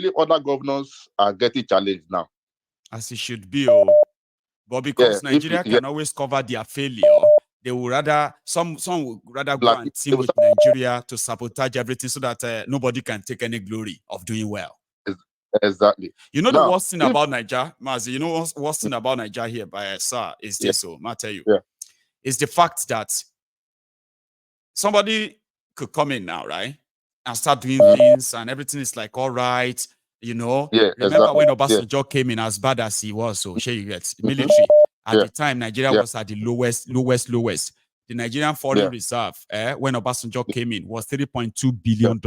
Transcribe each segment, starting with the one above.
believe other governors are getting challenged now. As it should be, oh. But because Nigeria can always cover their failure, they will rather some would rather go and team with Nigeria to sabotage everything so that nobody can take any glory of doing well. Exactly. You know, the worst thing about Nigeria, Mazi, you know what's worst thing about Nigeria here by sir is this, so I'll tell you. It's the fact that somebody could come in now, right? And start doing things and everything is like all right. You know, remember when Obasanjo came in as bad as he was, so sure you get military. At the time, Nigeria was at the lowest. The Nigerian foreign reserve, when Obasanjo came in, was $3.2 billion.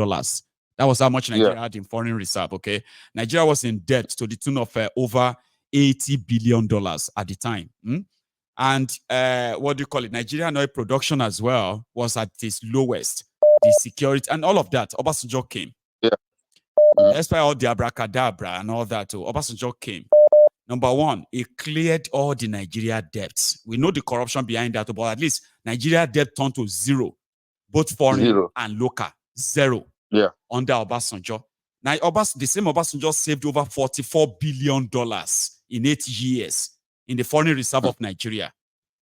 That was how much Nigeria had in foreign reserve, okay? Nigeria was in debt to the tune of over $80 billion at the time. And what do you call it? Nigerian oil production as well was at its lowest. The security and all of that, Obasanjo came. Despite all the abracadabra and all that, Obasanjo came. Number one, he cleared all the Nigeria debts. We know the corruption behind that, but at least Nigeria debt turned to zero, both foreign and local. Zero. Under Obasanjo. Now, the same Obasanjo saved over $44 billion in 8 years in the foreign reserve of Nigeria.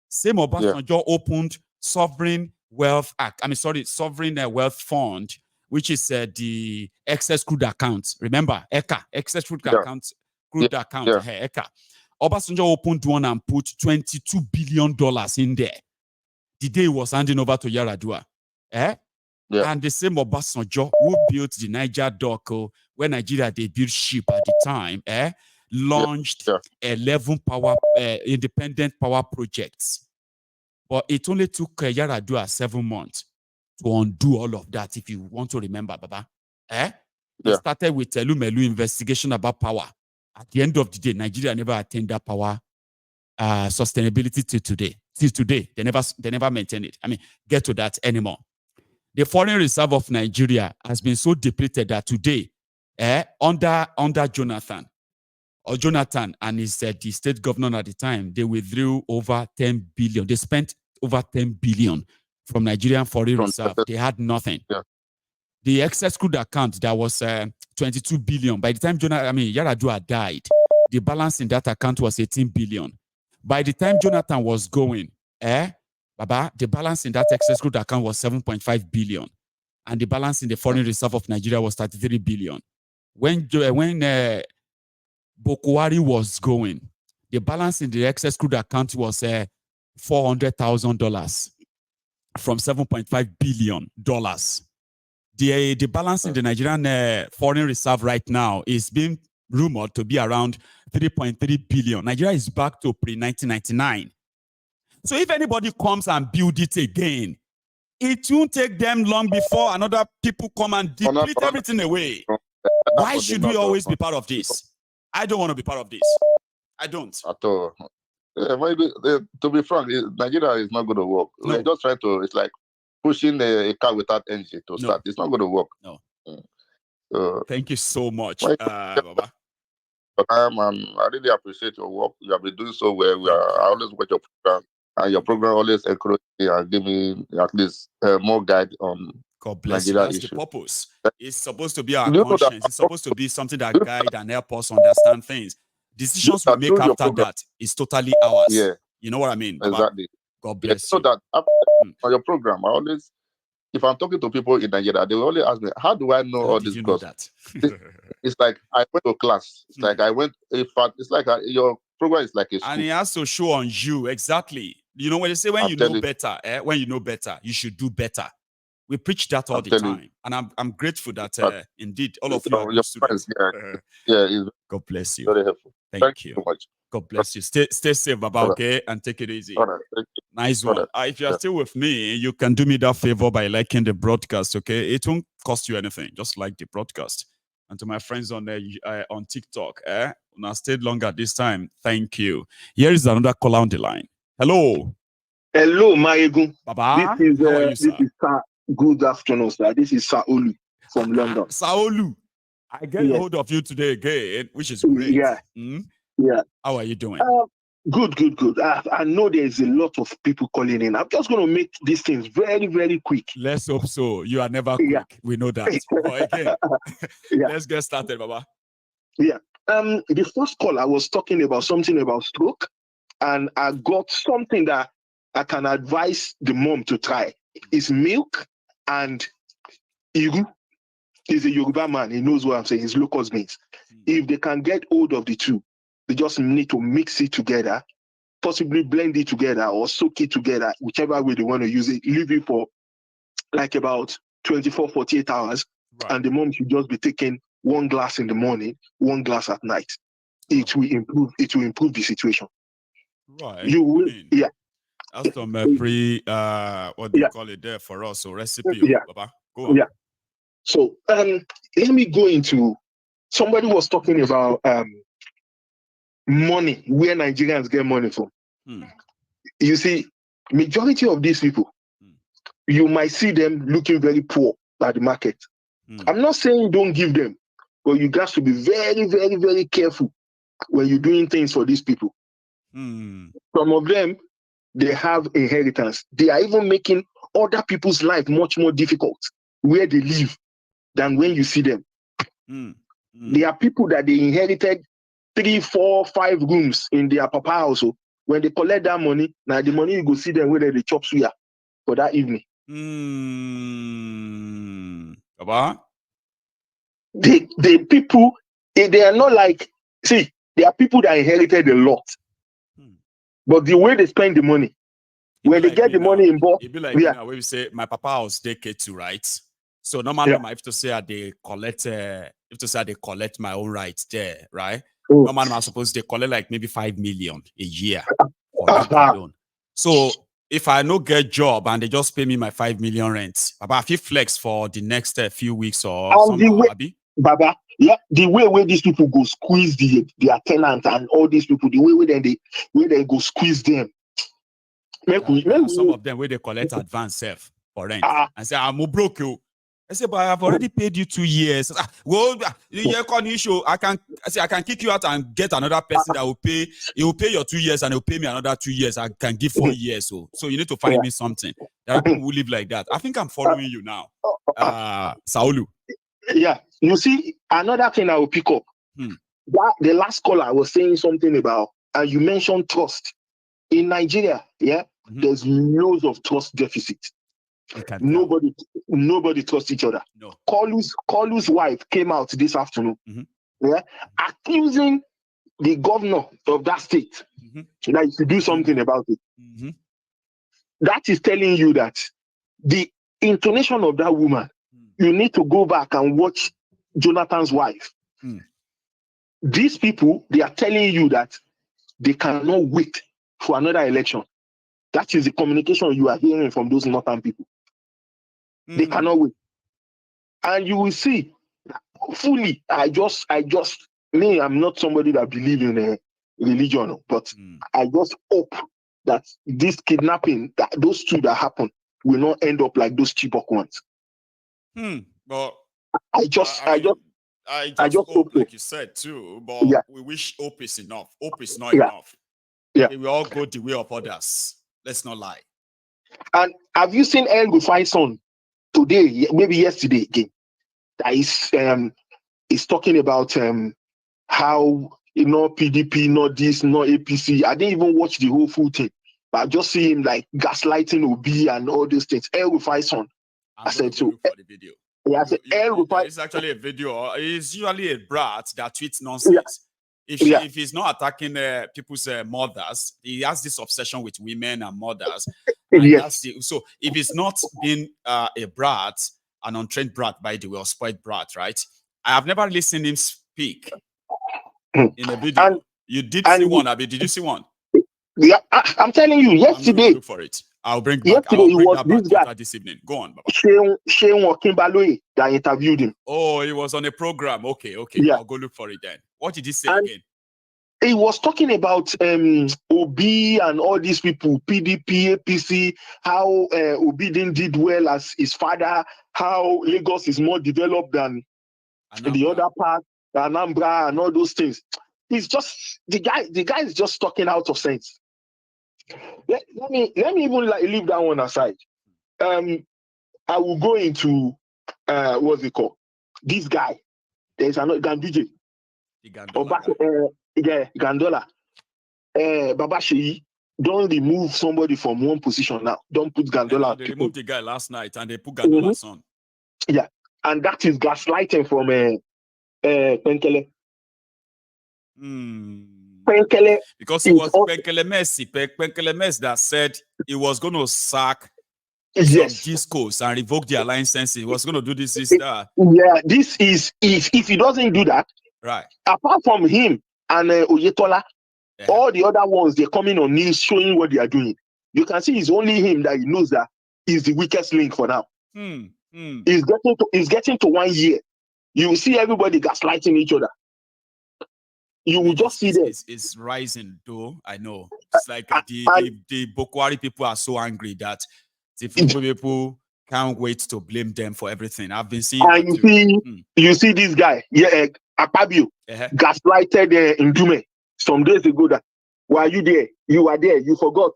Same Obasanjo opened Sovereign Wealth Fund, which is the excess crude account. Remember, ECA, excess crude account, ECA. Obasanjo opened one and put $22 billion in there. The day he was handing over to Yar'Adua. And the same Obasanjo who built the Niger dock, where Nigeria they built ship at the time, launched 11 independent power projects. But it only took Yar'Adua 7 months to undo all of that, if you want to remember, Baba. They started with Elumelu investigation about power. At the end of the day, Nigeria never attained that power sustainability till today. Till today, they never maintain it. I mean, get to that anymore. The foreign reserve of Nigeria has been so depleted that today, under Jonathan and his the state governor at the time, they withdrew over 10 billion. They spent over 10 billion from Nigerian foreign reserve. They had nothing. The excess crude account that was 22 billion. By the time Yar'Adua died, the balance in that account was 18 billion. By the time Jonathan was going, Baba, the balance in that excess crude account was 7.5 billion. And the balance in the foreign reserve of Nigeria was 33 billion. When Bokwari was going, the balance in the excess crude account was $400,000 from $7.5 billion. The balance in the Nigerian foreign reserve right now is being rumored to be around 3.3 billion. Nigeria is back to pre-1999. So if anybody comes and build it again, it won't take them long before another people come and deplete everything away. Why should we always be part of this? I don't want to be part of this. I don't. At all. To be frank, Nigeria is not going to work. No. We're just trying to, it's like pushing a car without engine to start. It's not going to work. No. Thank you so much, Baba. I really appreciate your work. You have been doing so well. I always watch your program. And your program always encourages me and give me at least more guide on God bless Nigeria you. That's issue. The purpose. It's supposed to be our conscience. It's supposed to be something that guide and help us understand things. Decisions we make after that is totally ours. Yeah. You know what I mean? Exactly. God bless you. So that on your program, I always, if I'm talking to people in Nigeria, they will always ask me, how do I know all this? Because it's like I went to class. It's like I went, it's like your program is like a school. And it has to show on you. Exactly. You know, when they say when you know better, when you know better, you should do better. We preach that all the time. And I'm grateful that indeed all of you are good students. God bless you. Very helpful. Thank you so much. God bless you. Stay safe, Baba, okay? And take it easy. Nice one. If you're still with me, you can do me that favor by liking the broadcast, okay? It won't cost you anything. Just like the broadcast. And to my friends on TikTok, when I stayed longer this time, thank you. Here is another caller on the line. Hello. Hello, Maiyegun. Baba, this is, how are you, sir? This is good afternoon, sir. This is Saolu from London. Saolu, I get a hold of you today again, which is great. Yeah. Yeah. How are you doing? Good. I know there's a lot of people calling in. I'm just going to make these things very, very quick. Let's hope so. You are never quick. We know that. But again, let's get started, Baba. Yeah. The first call I was talking about something about stroke, and I got something that I can advise the mom to try. It's milk and iru. He's a Yoruba man. He knows what I'm saying. It's locust beans. If they can get hold of the two, they just need to mix it together, possibly blend it together or soak it together, whichever way they want to use it. Leave it for like about 24, 48 hours. Right. And the mom should just be taking 1 glass in the morning, 1 glass at night. It will improve. It will improve the situation. Right. You will, yeah. That's some what do you call it there for us? So recipe, Baba. Go on. Yeah. So let me go into. Somebody was talking about money, where Nigerians get money from. You see, majority of these people, you might see them looking very poor at the market. I'm not saying don't give them, but you got to be very, very, very careful when you're doing things for these people. Some of them, they have inheritance. They are even making other people's life much more difficult where they live than when you see them. There are people that they inherited 3, 4, 5 rooms in their papa house. When they collect that money, now the money you go see them where they chop suya for that evening. Baba? The people, they are not like, see, there are people that inherited a lot. But the way they spend the money, when they get the money in bulk, it be like when we say my papa house decay too, right? So normally I have to say they collect my own rights there, right? Normally I'm supposed to collect like maybe 5 million a year for that alone. So if I no get job and they just pay me my 5 million rent, Baba, I feel flex for the next few weeks or somehow, Abi? Baba, the way where these people go squeeze their tenant and all these people, the way where they go squeeze them. Some of them where they collect advance self for rent and say, I'm broke you. I say, but I've already paid you 2 years. Well, I can kick you out and get another person that will pay. He will pay your 2 years and he'll pay me another 2 years. I can give 4 years. So you need to find me something. There are people who live like that. I think I'm following you now. Saulu. Yeah. You see, another thing I will pick up. The last caller was saying something about, and you mentioned trust. In Nigeria, there's loads of trust deficit. Nobody trusts each other. No. Kolu's wife came out this afternoon, accusing the governor of that state that he should do something about it. That is telling you that the intonation of that woman, you need to go back and watch Jonathan's wife. These people, they are telling you that they cannot wait for another election. That is the communication you are hearing from those northern people. They cannot wait. And you will see, hopefully, I'm not somebody that believes in religion, but I just hope that this kidnapping, that those two that happen, will not end up like those Chibok ones. But I just hope, like you said too, but we wish hope is enough. Hope is not enough. We all go the way of others. Let's not lie. And have you seen El Rufai's son today, maybe yesterday again? That is talking about how PDP, not this, not APC. I didn't even watch the whole full thing, but I just see him like gaslighting Obi and all those things. El Rufai's son. I said so. For the video. Yeah, I said El Rufai. It's actually a video. It's usually a brat that tweets nonsense. If he's not attacking people's mothers, he has this obsession with women and mothers. And so if he's not being a brat, an untrained brat, by the way, or spoiled brat, right? I have never listened him speak in a video. You did see one, Abi? Did you see one? Yeah, I'm telling you, yesterday. I'm look for it. I'll bring that back later this evening. Go on, Baba. Shane Wakimbaloye that interviewed him. Oh, he was on a program. Okay. Yeah. I'll go look for it then. What did he say again? He was talking about Obi and all these people, PDP, APC, how Obi did well as his father, how Lagos is more developed than the other part, Anambra and all those things. He's just the guy is just talking out of sense. Let me even leave that one aside. I will go into what's it called? This guy. There's another Ganduje. Gandola. Baba Sheyi, don't remove somebody from one position now. Don't put Gandola. They removed the guy last night and they put Gandola's on. Yeah, and that is gaslighting from Penkele. Penkele. Because it was Penkele Messi that said he was going to sack some discos and revoke their licenses. He was going to do this, that. Yeah, this is if he doesn't do that, right? Apart from him and Oyetola, all the other ones, they're coming on news showing what they are doing. You can see it's only him that he knows that is the weakest link for now. He's getting to 1 year. You will see everybody gaslighting each other. You will just see them. It's rising, though. I know. It's like the Bokwari people are so angry that the people can't wait to blame them for everything. I've been seeing that too. You see this guy, Akpabio, gaslighted Ndume some days ago. That were you there? You were there. You forgot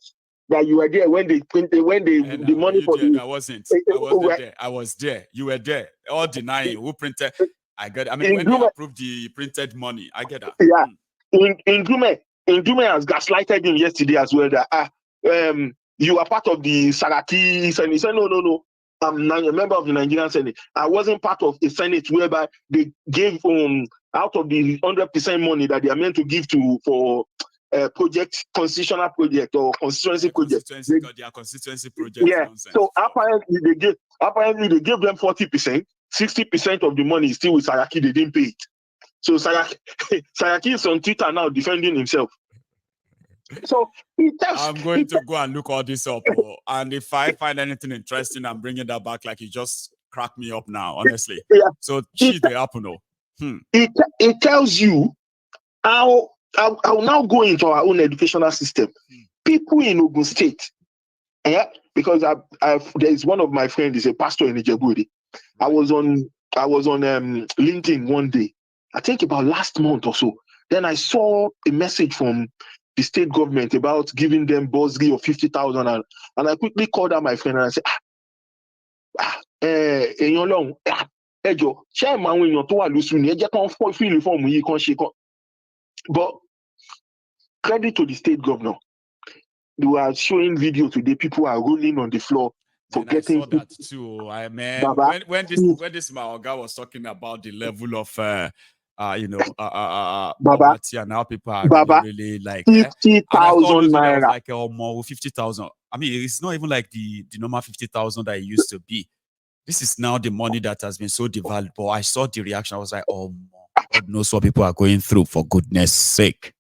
that you were there when they printed the money for the. I wasn't there. I was there. You were there. All denying who printed. I get. I mean, when they approved the printed money, I get that. Yeah, Ndume has gaslighted him yesterday as well. That you are part of the Saraki Senate. He said, no. I'm a member of the Nigerian Senate. I wasn't part of a Senate whereby they gave out of the 100% money that they are meant to give for project, constitutional project or constituency project. Their constituency project. Yeah. Nonsense. So apparently they gave them 40%. 60% of the money is still with Saraki. They didn't pay it. So Saraki is on Twitter now defending himself. So I'm going to go and look all this up, and if I find anything interesting, I'm bringing that back. Like you just crack me up now, honestly. Yeah. So they happen. It tells you how I'll now go into our own educational system. People in Ogun State, because there is one of my friends is a pastor in Ijebu. I was on LinkedIn one day, I think about last month or so. Then I saw a message from the state government about giving them bursary of 50,000, and I quickly called out my friend and I said, but credit to the state governor. They were showing video today. People are rolling on the floor for getting. I saw that too. Baba, when this Maoga was talking about the level of poverty and how people are really like 50,000 naira. Like more 50,000. I mean, it's not even like the normal 50,000 that it used to be. This is now the money that has been so devalued. But I saw the reaction. I was like, oh, God knows what people are going through, for goodness sake.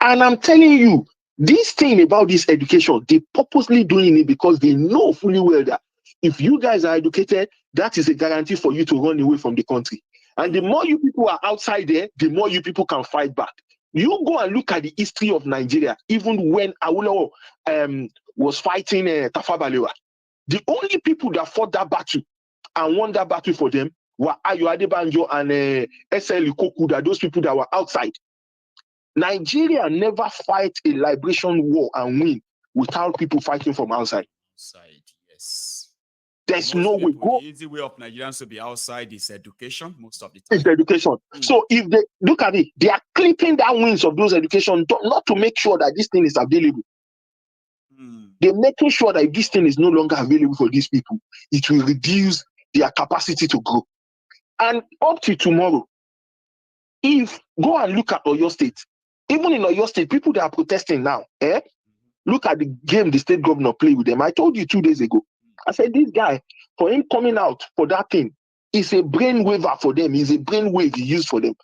And I'm telling you, this thing about this education, they purposely doing it because they know fully well that if you guys are educated, that is a guarantee for you to run away from the country. And the more you people are outside there, the more you people can fight back. You go and look at the history of Nigeria, even when Awolowo was fighting Tafawa Balewa. The only people that fought that battle and won that battle for them were Ayo Adebanjo and SL Ikoku, those people that were outside. Nigeria never fight a liberation war and win without people fighting from outside. Yes. There's no way. The easy way of Nigerians to be outside is education most of the time. It's education. So if they look at it, they are clipping down wings of those education not to make sure that this thing is available. They're making sure that if this thing is no longer available for these people, it will reduce their capacity to grow. And up to tomorrow, if go and look at Oyo State, even in Oyo State, people that are protesting now, look at the game the state governor played with them. I told you 2 days ago. I said, this guy, for him coming out for that thing, is a brain waver for them. He's a brain wave he used for them.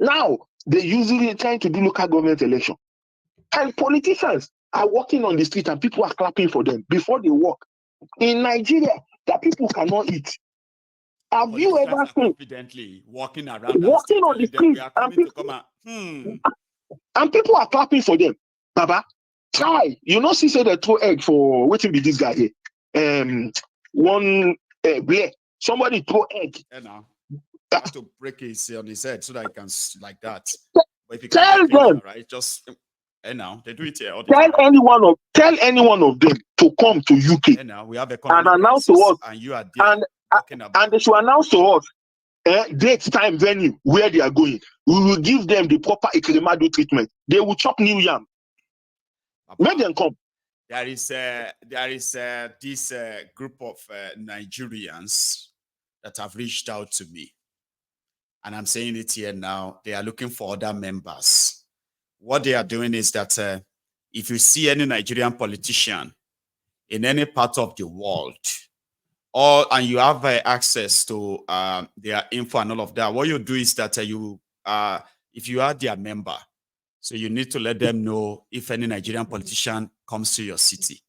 Now, they're usually trying to do local government election. And politicians are walking on the street and people are clapping for them before they walk. In Nigeria, that people cannot eat. Have you ever seen confidently walking around on the street and people are clapping for them? Baba, try. You know, she said they throw egg for waiting be this guy here. One bear. Somebody throw egg. Have to break his on his head so that he can like that. But if you tell them, right? Just now they do it here. Tell any one of them to come to UK. We have and announce to us. And you are there and they should announce to us date, time, venue, where they are going. We will give them the proper Ikrimado treatment. They will chop new yam. Make them come. There is this group of Nigerians that have reached out to me. And I'm saying it here now. They are looking for other members. What they are doing is that if you see any Nigerian politician in any part of the world, and you have access to their info and all of that, what you do is that if you are their member, so you need to let them know if any Nigerian politician comes to your city.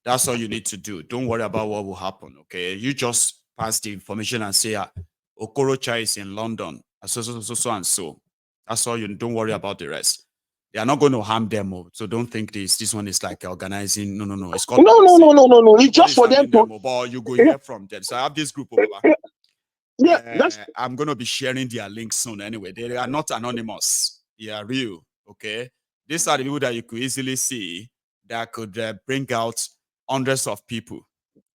That's all you need to do. Don't worry about what will happen, okay? You just pass the information and say, Okorocha is in London, so and so. That's all. You don't worry about the rest. They are not going to harm them, so don't think this one is like organizing. No. It's called no. It's just for them to. But you go hear from them. So I have this group over. I'm going to be sharing their links soon. Anyway, they are not anonymous. They are real. Okay, these are the people that you could easily see that could bring out hundreds of people.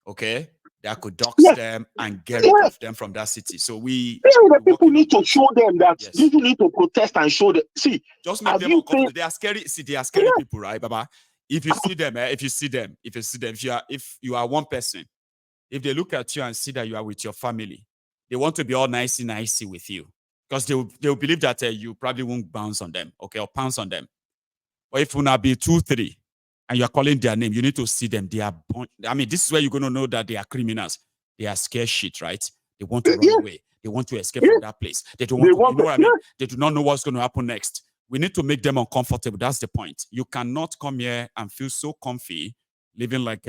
Okay, that could dox them and get rid of them from that city. So the people need to show them that people need to protest and show them. See, just make them uncomfortable. They are scary. See, they are scary people, right, Baba? If you see them, if you are one person, if they look at you and see that you are with your family, they want to be all nicey with you because they will believe that you probably won't bounce on them, okay, or pounce on them. But if you now be 2, 3. And you're calling their name, you need to see them. They are this is where you're going to know that they are criminals. They are scared shit, right? They want to run away. They want to escape from that place. They don't want to, you know what I mean? They do not know what's going to happen next. We need to make them uncomfortable. That's the point. You cannot come here and feel so comfy, living like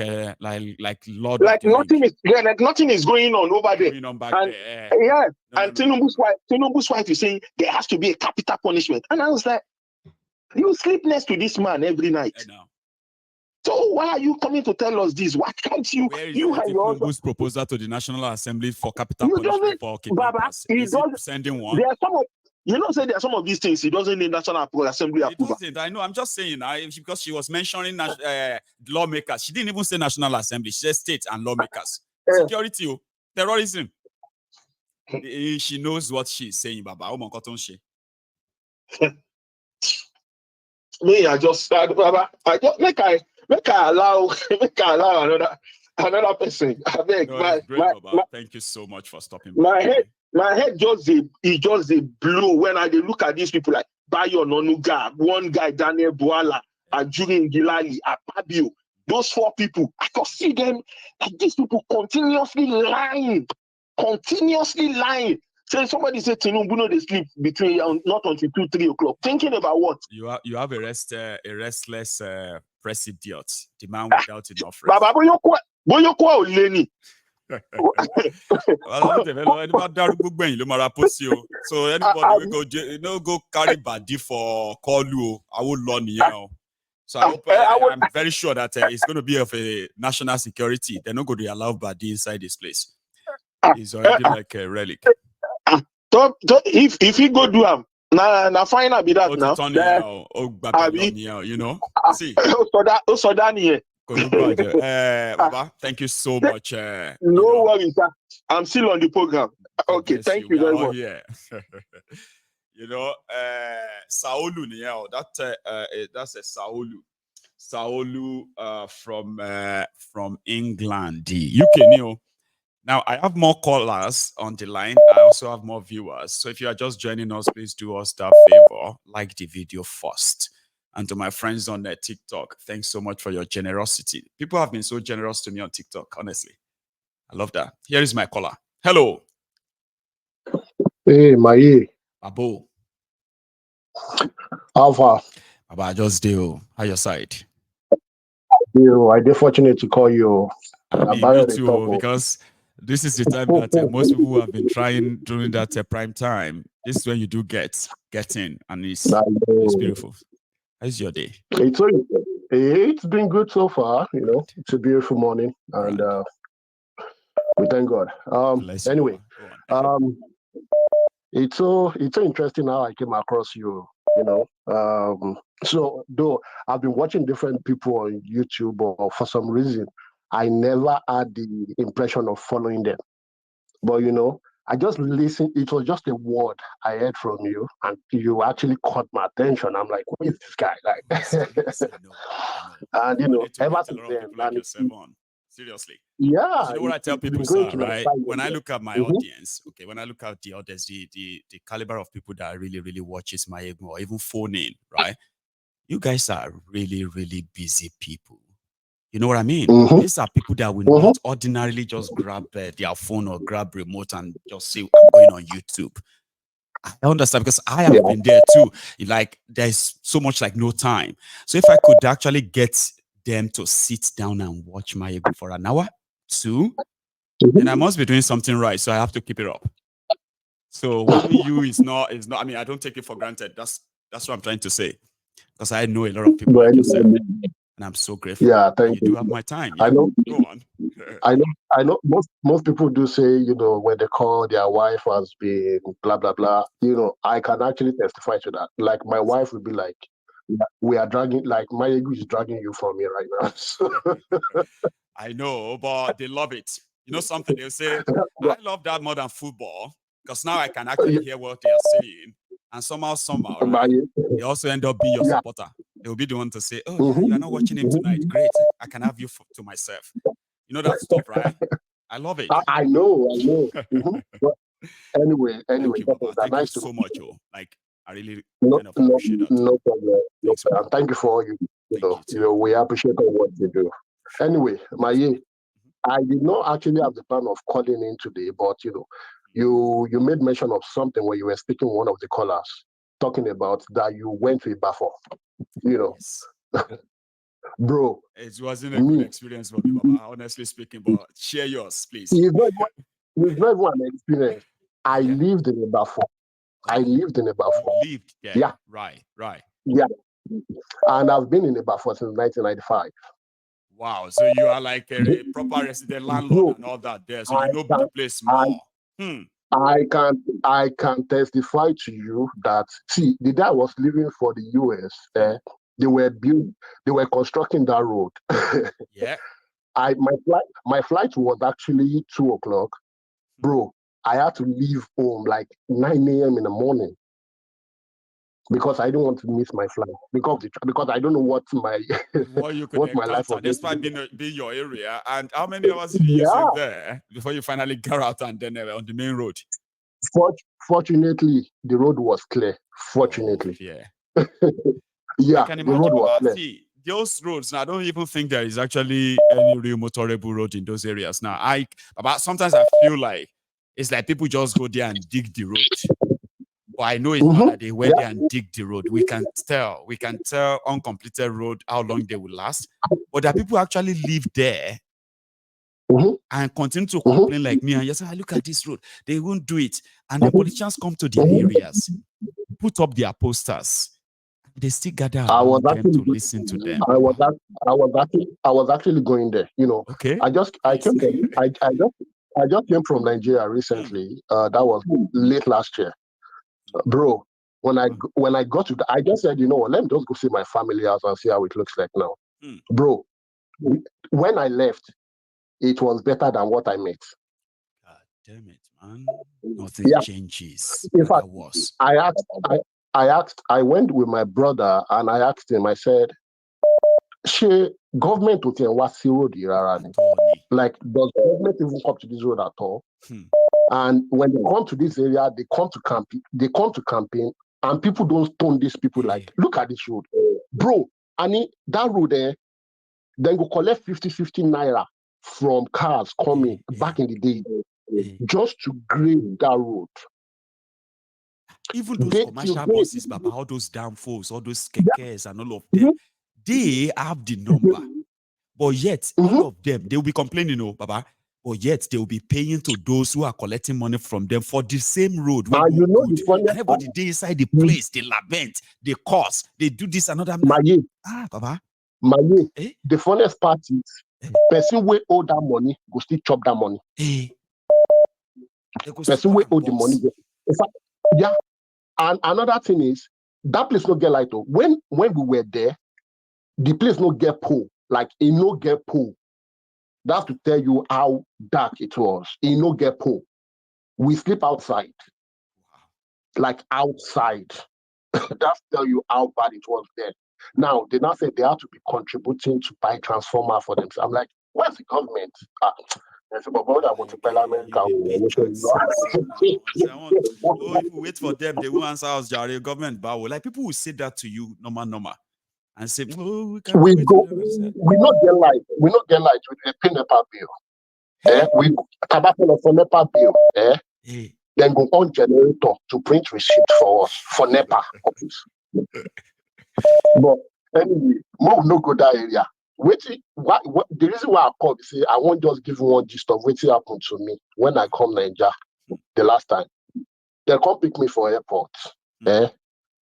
Lord. Like nothing is like nothing is going on over there. Going on back and, there. Tinubu's wife is saying there has to be a capital punishment. And I was like, you sleep next to this man every night. I know. So why are you coming to tell us this? Why can't you? Where is Tinubu's proposal to the National Assembly for capital punishment for kidnappers? Is he sending one? There are some of, there are some of these things he doesn't need National Assembly approval. I know. I'm just saying because she was mentioning lawmakers. She didn't even say National Assembly. She said state and lawmakers. Security, terrorism. She knows what she's saying, Baba. Me, I just make I allow another person. I beg. Thank you so much for stopping. My head just a blow when I look at these people like Bayo Nonuga, one guy Daniel Boala, Ajuri Ngilali, Akpabio. Those 4 people, I can see them like these people continuously lying. So somebody said Tinubu no they sleep between not until 2, 3 o'clock. Thinking about what? You have a restless president, the man without enough rest. Baba boyokwa oleni. So anybody will go carry body for call you. I will learn you. So I'm very sure that it's going to be of a national security. They're not going to allow body inside this place. It's already like a relic. If he go do him, na fine be that now. You know. See. Baba, thank you so much. No worries, sir. I'm still on the program. Okay, thank you very much. Yeah. Saolu, that's a Saolu from England, the UK. Now, I have more callers on the line. I also have more viewers. So if you are just joining us, please do us that favor. Like the video first. And to my friends on TikTok, thanks so much for your generosity. People have been so generous to me on TikTok, honestly. I love that. Here is my caller. Hello. Hey, Maye. Abo. Alpha. Baba, I just do. How your side? I did fortunate to call you. Me too, because this is the time that most people have been trying during that prime time. This is when you do get in, and it's beautiful. How's your day? It's been good so far. It's a beautiful morning, and we thank God. Anyway, it's so interesting how I came across you. So though I've been watching different people on YouTube, or for some reason I never had the impression of following them. But I just listened. It was just a word I heard from you, and you actually caught my attention. I'm like, who is this guy? Like, Yes, I know. and You need to ever get a since lot of then, people like and yourself on. Seriously. Because yeah, you know what I tell it's people, been going sir, to my right? side. When I look at my Mm-hmm. audience, okay, when I look at the others, the caliber of people that really, really watches Maiyegun or even phone in, right? You guys are really, really busy people. You know what I mean? Mm-hmm. These are people that will Mm-hmm. not ordinarily just grab their phone or grab remote and just say, I'm going on YouTube. I understand because I have been there too. Like there's so much like no time. So if I could actually get them to sit down and watch Maiyegun for an hour, 2, then I must be doing something right. So I have to keep it up. So watching you is not. I mean, I don't take it for granted. That's what I'm trying to say. Because I know a lot of people like yourself, and I'm so grateful. Yeah, thank you. you. Do have my time. I Yeah, know. go on. I know. Most people do say, when they call their wife has been blah blah blah. I can actually testify to that. Like my wife would be like, "We are dragging. Like Maiyegun is dragging you from me right now." So, I know, but they love it. You know something? They'll say, I love that more than football because now I can actually hear what they are saying. And somehow, right? They also end up being your supporter. They'll be the one to say, oh, yeah, you are not watching him tonight. Great. I can have you to myself. You know that stuff, right? I love it. I know. Mm-hmm. But anyway, Thank you, Baba. Thank you nice to so much. Oh, like, I really no, kind of appreciate that. no problem. Thanks, And thank you for all you Thank you too. we appreciate all what you do. Anyway, Maye, I did not actually have the plan of calling in today, but you made mention of something where you were speaking with one of the callers, talking about that you went to a buffer. Yes. Bro. It wasn't a good experience for me, Baba, honestly speaking, but share yours, please. It's not even an experience. I lived in a buffer. I lived in a buffer. Lived there. Yeah. Right. Yeah. And I've been in a buffer since 1995. Wow. So you are like a proper resident landlord and all that there. So you know the place more. I can testify to you that the day I was leaving for the US, they were constructing that road. Yeah. My flight was actually 2:00. Bro, I had to leave home like 9 a.m. in the morning because I didn't want to miss my flight because I don't know what you could what my life encounter, was. Despite being your area. And how many hours did you sleep there before you finally got out and then on the main road? Fortunately, the road was clear. Fortunately. Oh, yeah. I can imagine, the road was clear. See, those roads, now I don't even think there is actually any real motorable road in those areas. Now, sometimes I feel like it's like people just go there and dig the road. But I know it's not that they went there and dig the road. We can tell uncompleted road how long they will last. But that people actually live there and continue to complain like me. And you say, look at this road. They won't do it. And the politicians come to their areas, put up their posters. They still gather around them to listen to them. I was actually going there. Okay. I just came from Nigeria recently. That was late last year, bro. When I got to, I just said, let me just go see my family house and see how it looks like now, bro. When I left, it was better than what I met. God damn it, man! Nothing changes. In fact, I went with my brother and I asked him. I said, "She government to tell what road like does government even come to this road at all?" And when they come to this area, they come to campaign, and people don't stone these people like, look at this road, bro. And that road there, then go collect 50 naira from cars coming back in the day just to grade that road. Even those commercial buses, Baba, all those downfalls, all those kekes and all of them, they have the number. But yet, all of them, they will be complaining, Baba. But yet, they will be paying to those who are collecting money from them for the same road. And everybody, they inside the place, they lament, they curse, they do this and another. Baba. The funniest part is, person wey owe that money go still chop that money. Person wey owe the money. In fact, yeah. And another thing is, that place no get light. When we were there, the place no get pole. Like, it no get pole. That's to tell you how dark it was. It no get pole. We sleep outside. Like outside. That's tell you how bad it was then. Now, they now say they have to be contributing to buy transformer for them. So I'm like, where's the government? If you wait for them, they won't answer us, Jare, government. But like people will say that to you, normal, and say, oh, we not get light. We not get light with a pay NEPA bill. We tobacco for NEPA bill. Then go on generator to print receipt for us for NEPA office. But anyway, more no go that area. What the reason why I called is say I won't just give one gist of what happened to me when I come Nigeria the last time. They come pick me for airport. Me and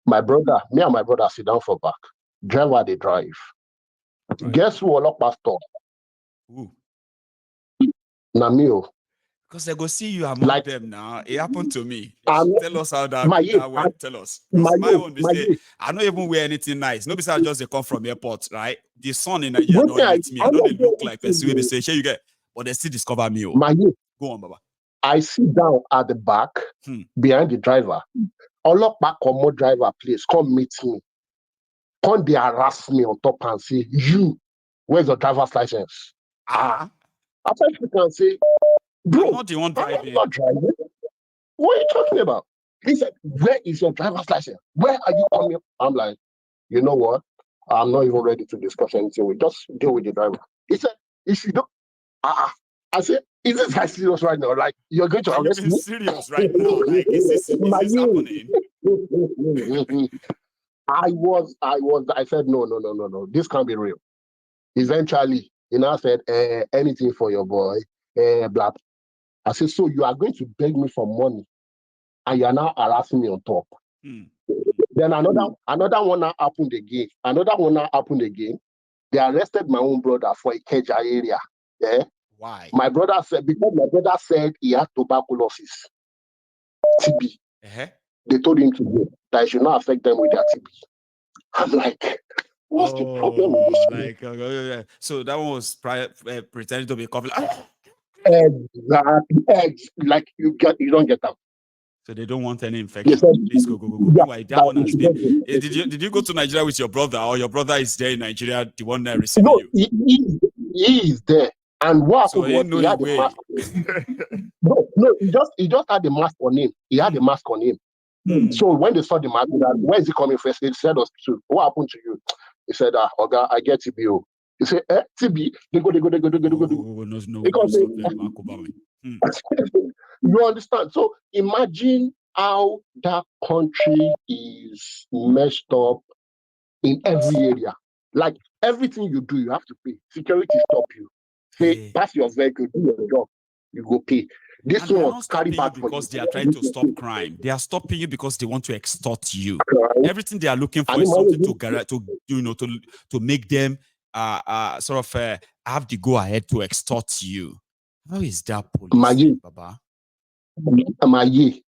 my brother sit down for back. Driver they drive. Right. Guess who all pastor? Namio. Because they go see you among them now. It happened to me. Tell us how that went. Tell us. My own, I don't even wear anything nice. No, besides just they come from airport, right? The sun in Nigeria don't hit me. I don't look like person they say, you get, but they still discover me. Go on, Baba. I sit down at the back behind the driver. Olokpa Komo driver, please come meet me. Come they harass me on top and say, you, where's your driver's license? After you can say, bro, I'm not the one driving. I'm not driving. What are you talking about? He said, where is your driver's license? Where are you coming? I'm like, you know what? I'm not even ready to discuss anything. We just deal with the driver. He said, if you don't, I said, is this guy serious right now? Like, you're going to arrest me? Serious right now? Like, is this happening? I said, no. This can't be real. Eventually, he now said, anything for your boy, blah. I said, so you are going to beg me for money and you are now harassing me on top. Then another one now happened again. They arrested my own brother for a Ikeja area. Yeah. Why? Because my brother said he had tuberculosis, TB. They told him to go, that it should not affect them with their TB. I'm like, what's the problem with this? So that one was pretending to be a couple. Exactly. Like you don't get that. So they don't want any infection. Please go. Meanwhile, that one has been. Did you go to Nigeria with your brother, or your brother is there in Nigeria, the one that receiving you? He is there. And what so happened was he had the mask on him. No, he just had the mask on him. He had the mask on him. So when they saw the mask, where is he coming first? They said, what happened to you? He said, Oga, I get TB. He said, TB, they go. You understand? So imagine how that country is messed up in every area. Like everything you do, you have to pay. Security stop you. Say, pass your vehicle, do your job, you go pay. This one carry back because they are trying to stop crime. They are stopping you because they want to extort you. Everything they are looking for is something to make them have the go ahead to extort you. How is that policy, Baba?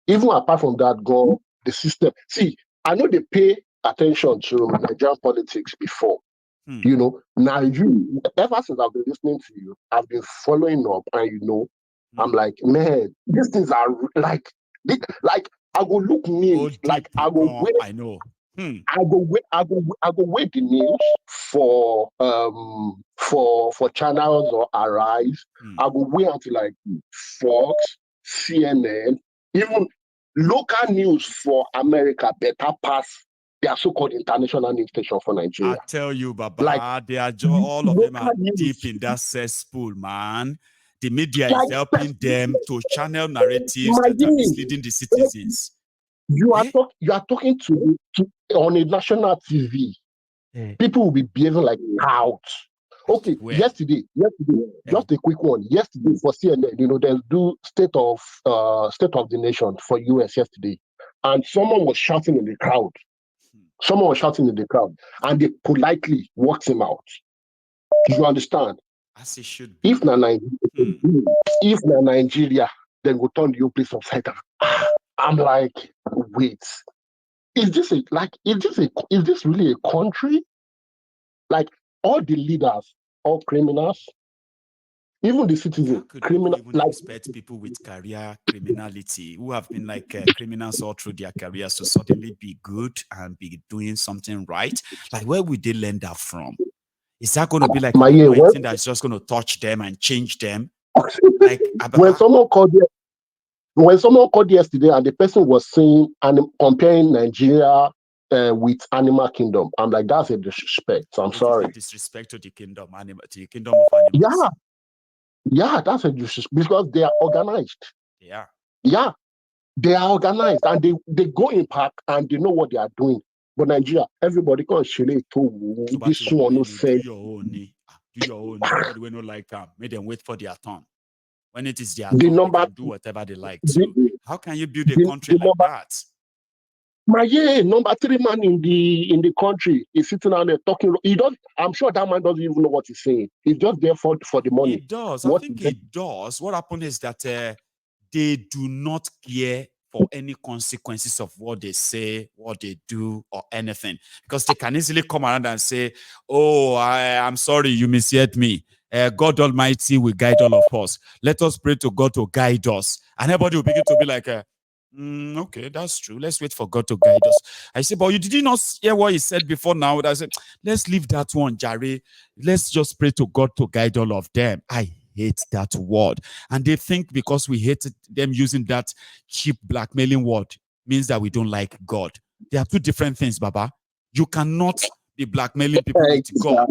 Even apart from that, the system. See, I know they pay attention to Nigerian politics before. Now ever since I've been listening to you, I've been following up, and I'm like, man, these things are like I go look news, like I go wait. I know. I go wait the news for channels or Arise. I go wait until like Fox, CNN, even local news for America better pass their so-called international news station for Nigeria. I tell you, Baba, they are all of them are deep in that cesspool, man. The media is helping them to channel narratives that are misleading the citizens. You are talking to on a national TV. People will be behaving like cows. Okay, yesterday, just a quick one. Yesterday for CNN, they do state of the nation for US yesterday, and someone was shouting in the crowd. And they politely walked him out. You understand? As it should be. If Nigeria, then go turn the place upside down. I'm like, wait, is this really a country? Like all the leaders, all criminals, Even the citizen, criminal, even expect people with career criminality who have been like criminals all through their careers to suddenly be good and be doing something right? Like, where would they learn that from? Is that going to be like an anointing that's just going to touch them and change them? Like, when someone called yesterday and the person was saying and comparing Nigeria with Animal Kingdom, I'm like, that's a disrespect. I'm sorry. Disrespect to the kingdom, to the kingdom of animals. Yeah, that's a disrespect because they are organized. Yeah, they are organized and they go in park and they know what they are doing. But Nigeria, everybody can share to this one who said, do your own. Nobody will not like them. Make them wait for their turn. When it is their turn, they can do whatever they like to. How can you build a country like that? Number 3 man in the country is sitting out there talking. I'm sure that man doesn't even know what he's saying. He's just there for the money. It does. I think it does. What happened is that they do not care for any consequences of what they say, what they do, or anything. Because they can easily come around and say, oh, I'm sorry, you misheard me. God Almighty will guide all of us. Let us pray to God to guide us. And everybody will begin to be like, okay, that's true. Let's wait for God to guide us. I say, but you did not hear what he said before now. I said, let's leave that one, Jare. Let's just pray to God to guide all of them. I hate that word. And they think because we hate them using that cheap blackmailing word means that we don't like God. There are two different things, Baba. You cannot be blackmailing people with God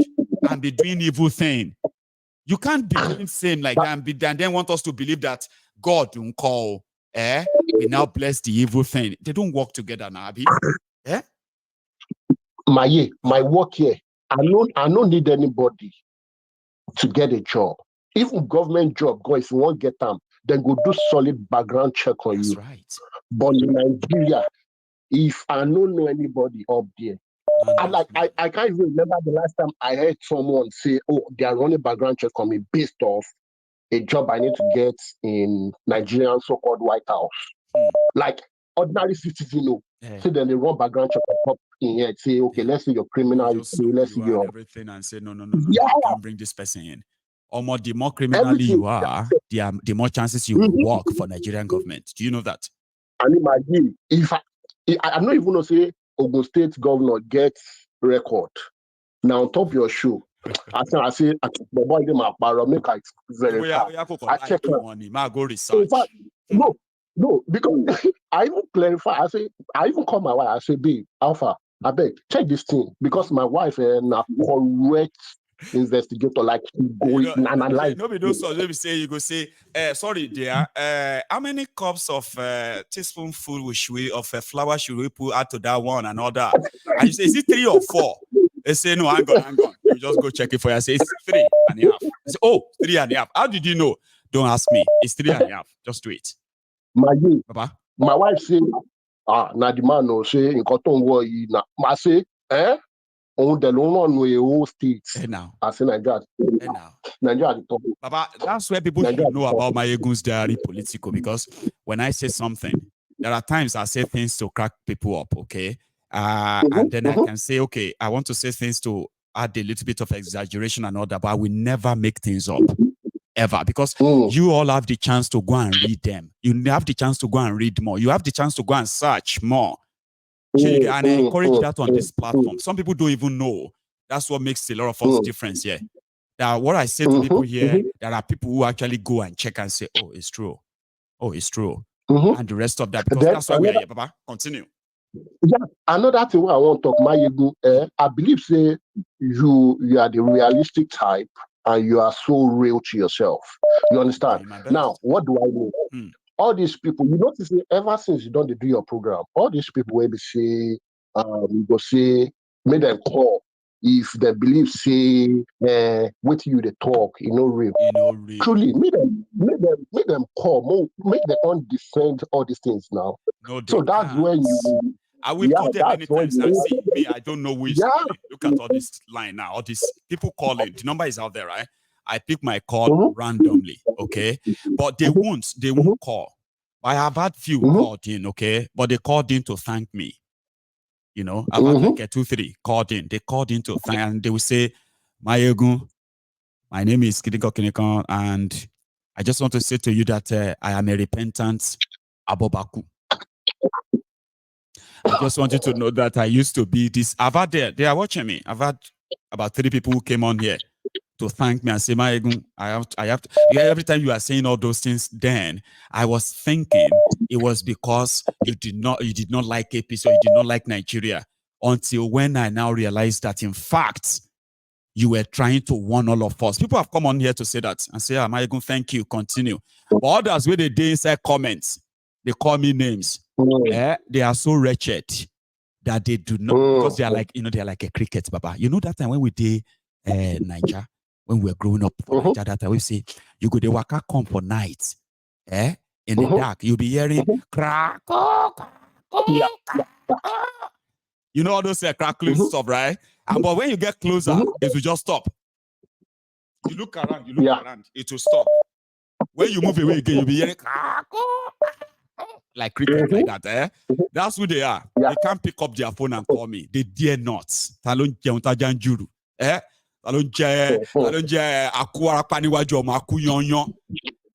and be doing evil thing. You can't be doing same like that and then want us to believe that God don't call. We now bless the evil thing. They don't work together now, Abi. My work here, I don't need anybody to get a job. Even government job, go if you won't get them, then go do solid background check on you. That's right. But in Nigeria, if I don't know anybody up there, I can't even remember the last time I heard someone say, oh, they are running background check on me based off a job I need to get in Nigerian so-called White House. Like ordinary citizen, so then they run background check up in here and say, okay, let's see your criminal history, let's see your everything and say, no, you can't bring this person in. Or more, the more criminally you are, the more chances you will work for Nigerian government. Do you know that? And imagine if I don't even know say Ogun State governor gets record. Now on top of your show, I say the boy them make I verify. I check go research. No, because I even clarify. I even call my wife. I say, babe, Alpha, I beg, check this thing because my wife na correct investigator, like analyze. Nobody knows. So let me say, you go say, sorry, dear. How many cups of teaspoonful of flour should we put out to that one and all that? And you say, is it 3 or 4? They say, no, hang on. You just go check it for you. I say, it's 3.5. I say, oh, 3.5. How did you know? Don't ask me. It's 3.5. Just do it. My wife say, na the man no say in cotton war na. I say, on the long way whole states. Now. I say Nigeria. Nigeria the top. Baba, that's where people should know about Maiyegun's diary political, because when I say something, there are times I say things to crack people up, okay? And then I can say, okay, I want to say things to add a little bit of exaggeration and all that, but I will never make things up. Ever, because you all have the chance to go and read them. You have the chance to go and read more. You have the chance to go and search more. And I encourage that on this platform. Some people don't even know. That's what makes a lot of us difference here. That what I say to people here, there are people who actually go and check and say, oh, it's true. Oh, it's true. And the rest of that, because that's why we are here, Papa. Continue. Yeah, another thing I want to talk, Maiyegun, I believe say you are the realistic type and you are so real to yourself. You understand? Now, what do I mean? All these people, you notice ever since you don't do your program, all these people will be say, you go say, make them call. If they believe say, with you they talk, real. Truly, make them call, make them defend all these things now. No, so that's can't. when you. I will put them many times now. See, me, I don't know who is calling. Look at all this line now. All these people calling. The number is out there, right? I pick my call randomly, okay? But they won't call. I have had few called in, okay? But they called in to thank me. I've had like 2, 3 called in. They called in to thank, and they will say, Maiyegun, My name is Kidiko Kinekon, and I just want to say to you that I am a repentant Abobaku. I just want you to know that I used to be this. I've had they are watching me. I've had about 3 people who came on here to thank me and say, Maiyegun, I have to. Yeah, every time you are saying all those things, then I was thinking it was because you did not like APC or you did not like Nigeria, until when I now realized that in fact you were trying to warn all of us. People have come on here to say that and say, Maiyegun, thank you, continue. But others where they did inside comments, they call me names. They are so wretched that they do not, because they are like, they are like a cricket, Baba. You know that time when we did Niger, when we were growing up for Niger, that time we say, you go the waka come for night, in the dark, you'll be hearing crack, you know all those crackling stuff, right? But when you get closer, it will just stop. You look around, it will stop. When you move away again, you'll be hearing like cricket, like that. That's who they are. They can't pick up their phone and call me. They dare not. Talon Janjuru.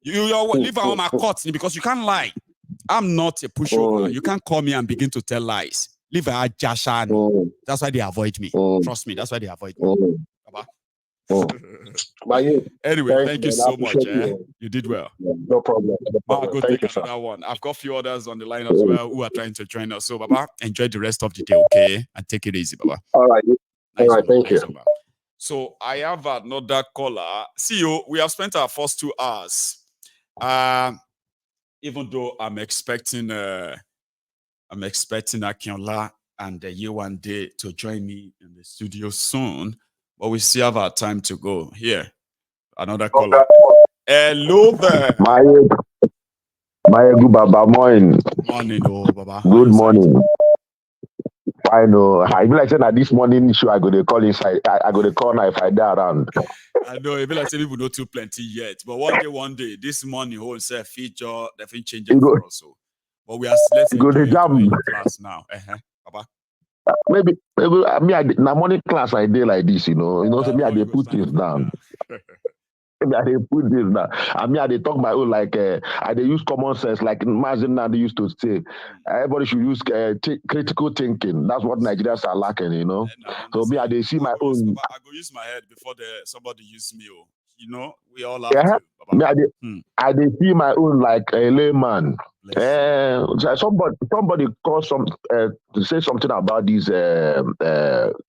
You leave on my court because you can't lie. I'm not a pushover. You can't call me and begin to tell lies. Leave a Jashani. That's why they avoid me. Trust me, that's why they avoid me. Anyway, thank you so much. You did well. No problem. I'll go take another one. I've got a few others on the line as well who are trying to join us. So, Baba, enjoy the rest of the day, okay? And take it easy, Baba. All right. Thank you. So, I have another caller. See you. We have spent our first 2 hours. Even though I'm expecting Akinola and Yewande to join me in the studio soon, but we still have our time to go. Here, another caller. Hello there. Maiyegun Baba, morning. Morning, oh Baba. Good morning. I know. I feel like saying that this morning show I go to call inside. I go to call now if I die around. I know. I feel like saying people not too plenty yet, but one day, this morning whole self feature definitely changing for us. So, but we are let's go to jam class now. Baba. Maybe me na morning class I did like this, so me I dey put things down. Maybe I dey put this down. I dey talk my own like I dey use common sense like Mazin they used to say. Everybody should use critical thinking. That's what Nigerians are lacking, So me I dey see my own. I go use my head before somebody use me. We all have to. Me I dey see my own like a layman. Somebody call to say something about this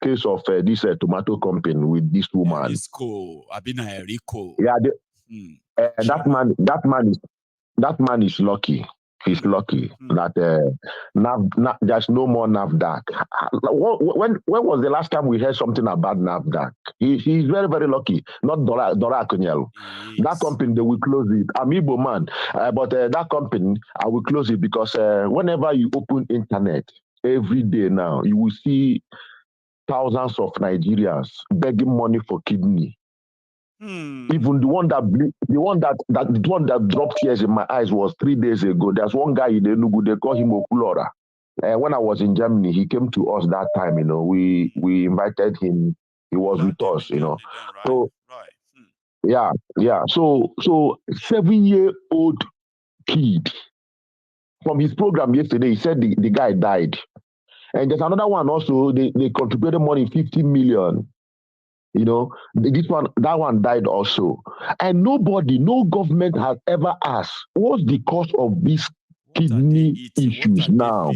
case of this tomato company with this woman. Rico. Yeah, that man is lucky. He's lucky that there's no more NAFDAC. When was the last time we heard something about NAFDAC? He's very, very lucky. Not Dora Akunyelu. That company, they will close it. I'm Igbo man. But that company, I will close it because whenever you open internet, every day now, you will see thousands of Nigerians begging money for kidney. Even the one that dropped tears in my eyes was 3 days ago. There's one guy in Enugu, they call him Okulora. When I was in Germany, he came to us that time. We invited him. He was with us. So yeah. So 7-year-old kid from his program yesterday. He said the guy died, and there's another one also. They contributed money 50 million. That one died also. And no government has ever asked, what's the cause of these kidney issues now?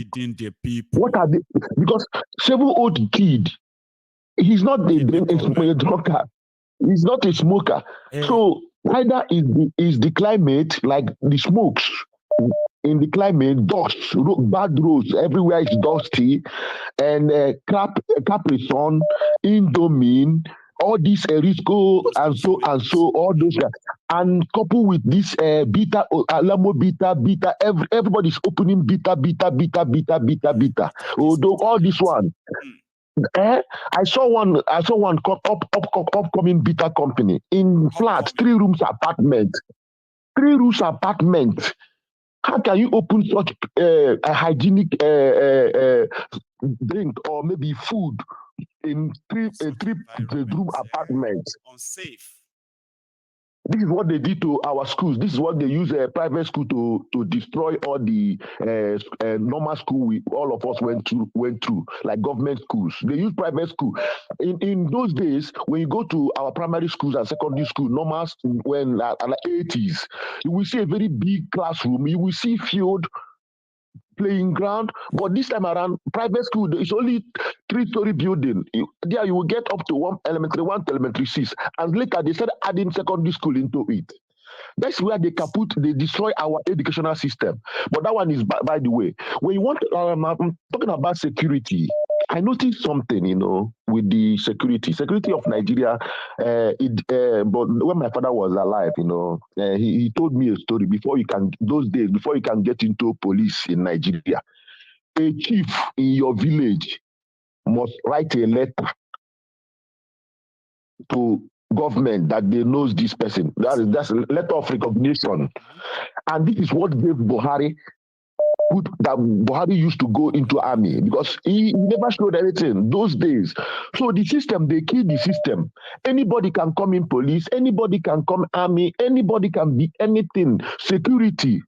What are they? Because 7-year-old kid, he's not a drunkard. He's not a smoker. So either is the climate, like the smokes in the climate, dust, bad roads, everywhere is dusty, and Capri-Sun, Indomine, all this Erisco and so, all those guys. And coupled with this beta, Alamo beta, everybody's opening beta. Although all this one. I saw one upcoming beta company in flats, 3 rooms apartment. 3 rooms apartment. How can you open such a hygienic drink or maybe food in 3 bedroom apartment? Unsafe. This is what they did to our schools. This is what they use a private school to destroy all the normal school all of us went through, like government schools. They use private school. In those days, when you go to our primary schools and secondary school, normal when like 80s, you will see a very big classroom. You will see field, playing ground, but this time around, private school, it's only 3-story building. There you will get up to 1 to elementary 6, and later they started adding secondary school into it. That's where they destroy our educational system. But that one is by the way. When you want, I'm talking about security. I noticed something, with the security of Nigeria. But when my father was alive, he told me a story. Before you can get into police in Nigeria, a chief in your village must write a letter to government that they knows this person. That's a letter of recognition. And this is what gave Buhari that Buhari used to go into army, because he never showed anything those days. So the system, they kill the system. Anybody can come in police, anybody can come army, anybody can be anything. Security,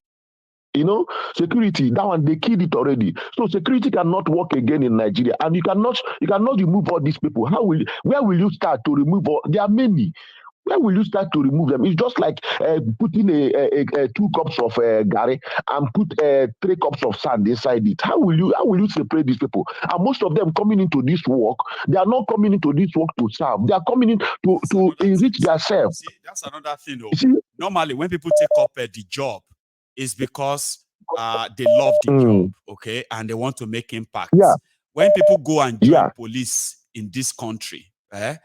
security, that one, they killed it already. So security cannot work again in Nigeria. And you cannot remove all these people. Where will you start to remove all? There are many. Where will you start to remove them? It's just like putting 2 cups of gari and put 3 cups of sand inside it. How will you separate these people? And most of them coming into this work, they are not coming into this work to serve. They are coming in to enrich themselves. See, that's another thing, though. Normally, when people take up the job, it's because they love the job, okay, and they want to make impact. Yeah. When people go and join police in this country, they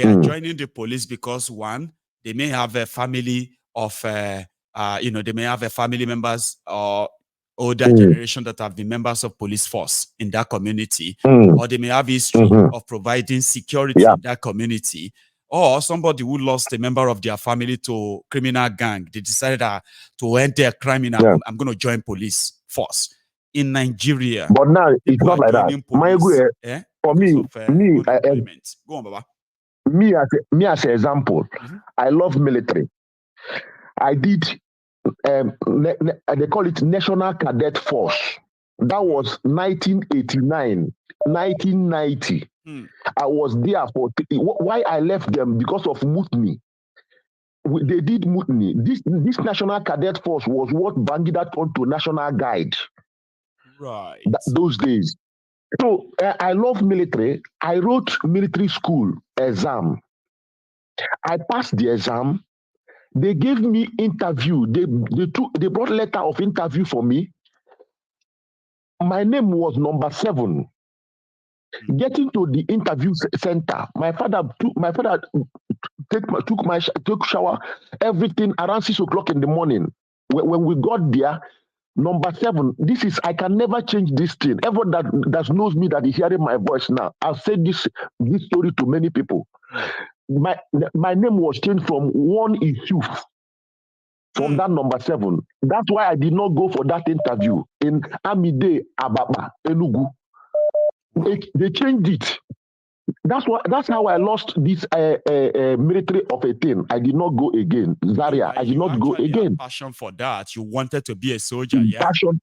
are joining the police because, one, they may have a family of, they may have a family members or older generation that have been members of police force in that community, or they may have history of providing security in that community, or somebody who lost a member of their family to criminal gang. They decided to enter a criminal. I'm going to join police force in Nigeria. But now it's not like that. Police, for me, go on, Baba. Me as an example, I love military. I did. They call it National Cadet Force. That was 1989, 1990. I was there for. Why I left them? Because of mutiny. They did mutiny. This National Cadet Force was what Bangida turned to National Guide. Right. Those days. So I love military. I wrote military school exam. I passed the exam. They gave me interview. They brought letter of interview for me. My name was number 7. Getting to the interview center, my father took shower, everything around 6 o'clock in the morning. When we got there, number 7, I can never change this thing. Everyone that knows me, that is hearing my voice now, I've said this story to many people. My name was changed from one issue from that number 7. That's why I did not go for that interview in Amide Ababa, Enugu. They changed it. That's how I lost this military of a thing. I did not go again. Zaria, I did not go again. Passion for that. You wanted to be a soldier, yeah? Passion.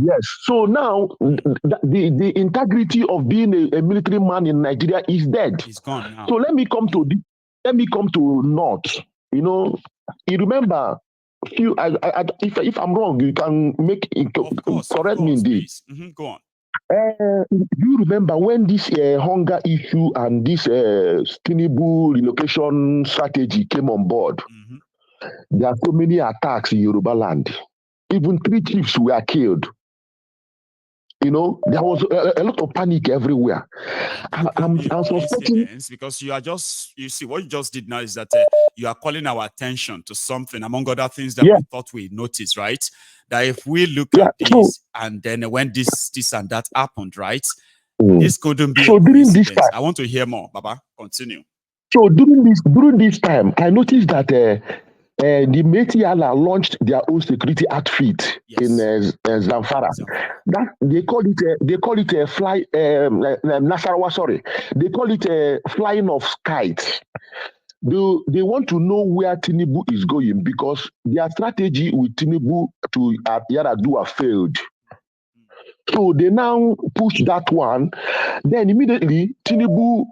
Yes. So now the integrity of being a military man in Nigeria is dead. It's gone now. So let me come to North. You remember, if I'm wrong, you can correct me in this. Go on. You remember when this hunger issue and this sustainable relocation strategy came on board? There are so many attacks in Yoruba land. Even 3 chiefs were killed. There was a lot of panic everywhere. I'm suspecting, because you see what you just did now is that you are calling our attention to something among other things that we thought we noticed, right? That if we look at this and then when this and that happened, right? This couldn't be. So during this time, I want to hear more, Baba. Continue. So during this time, I noticed that the Metiala launched their own security outfit in Zamfara. That they call it a fly Nasarawa. Sorry, they call it a flying of kites. they want to know where Tinubu is going because their strategy with Tinubu to Yaradua failed. So they now push that one. Then immediately, Tinubu,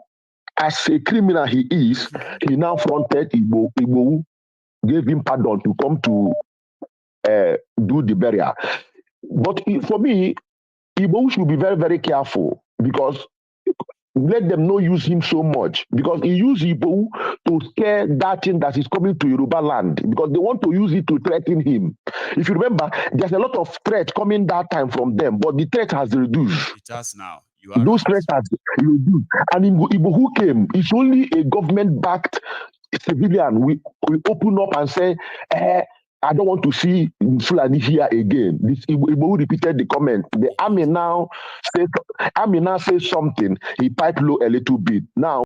as a criminal he is, he now fronted Igbo. Igbo gave him pardon to come to do the burial. But for me, Igbo should be very, very careful because let them not use him so much because he used Igbo to scare that thing that is coming to Yoruba land because they want to use it to threaten him. If you remember, there's a lot of threat coming that time from them, but the threat has reduced. It has now. Those threats has reduced. And Igbo who came, it's only a government-backed civilian. We open up and say, I don't want to see Fulani here again. This Igbo repeated the comment. The army now says something. He piped low a little bit. Now